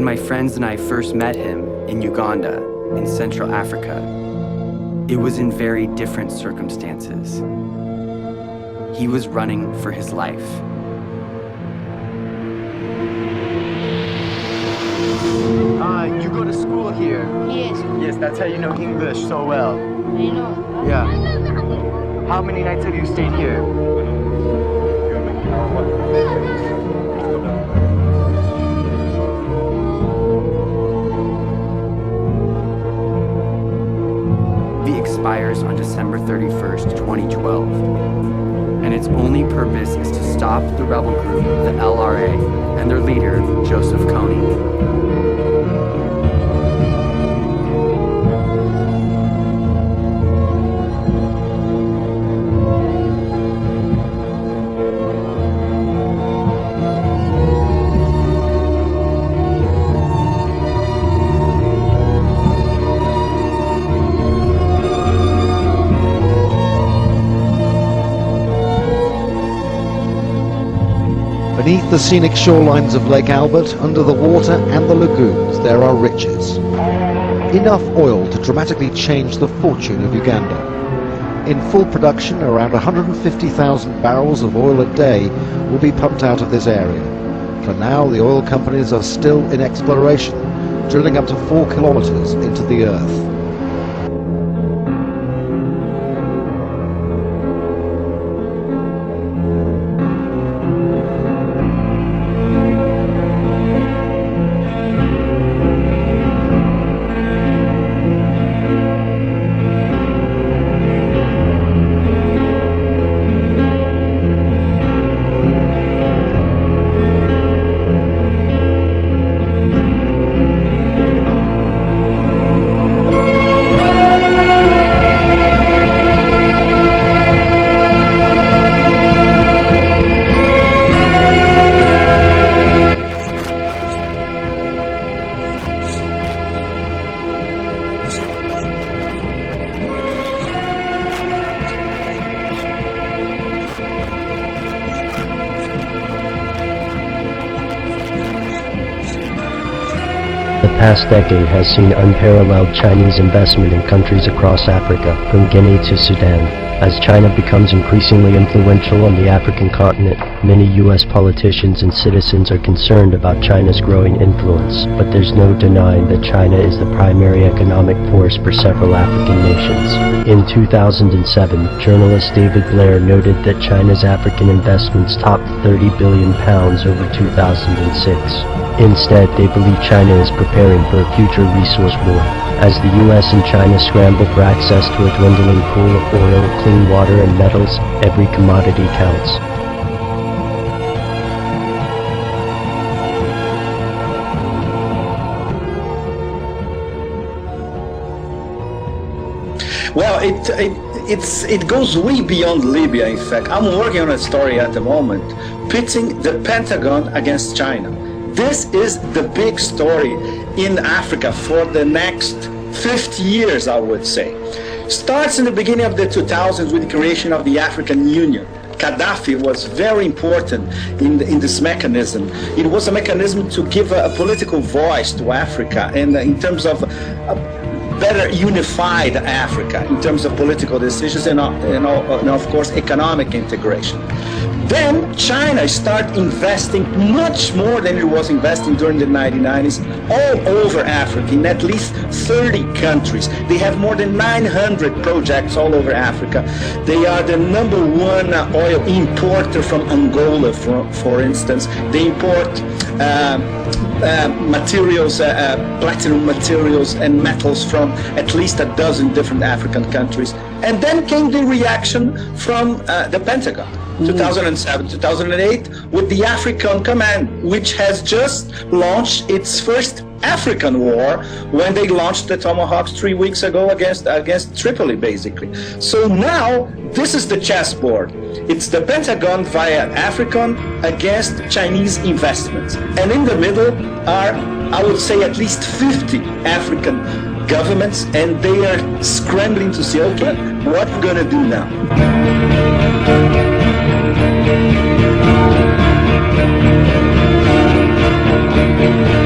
When my friends and I first met him in Uganda, in Central Africa, it was in very different circumstances. He was running for his life. You go to school here? Yes. Yes, that's how you know English so well. I know. Yeah. How many nights have you stayed here? Expires on December 31st, 2012. And its only purpose is to stop the rebel group, the LRA, and their leader, Joseph Kony. Beneath the scenic shorelines of Lake Albert, under the water and the lagoons, there are riches. Enough oil to dramatically change the fortune of Uganda. In full production, around 150,000 barrels of oil a day will be pumped out of this area. For now, the oil companies are still in exploration, drilling up to 4 kilometers into the earth. The past decade has seen unparalleled Chinese investment in countries across Africa, from Guinea to Sudan. As China becomes increasingly influential on the African continent, many U.S. politicians and citizens are concerned about China's growing influence. But there's no denying that China is the primary economic force for several African nations. In 2007, journalist David Blair noted that China's African investments topped £30 billion over 2006. Instead, they believe China is preparing for a future resource war. As the US and China scramble for access to a dwindling pool of oil, clean water, and metals, every commodity counts. Well, it goes way beyond Libya, in fact. I'm working on a story at the moment, pitting the Pentagon against China. This is the big story in Africa for the next 50 years, I would say. Starts in the beginning of the 2000s with the creation of the African Union. Gaddafi was very important in this mechanism. It was a mechanism to give a political voice to Africa, and in terms of better unified Africa, in terms of political decisions and of course economic integration. Then China started investing much more than it was investing during the 1990s all over Africa, in at least 30 countries. They have more than 900 projects all over Africa. They are the #1 oil importer from Angola, for instance. They import materials, platinum materials and metals from at least a dozen different African countries. And then came the reaction from the Pentagon. 2007, 2008, with the African Command, which has just launched its first African war when they launched the Tomahawks 3 weeks ago against Tripoli, basically. So now, this is the chessboard. It's the Pentagon via African against Chinese investments. And in the middle are, I would say, at least 50 African governments, and they are scrambling to see, okay, what we're gonna do now. Thank you.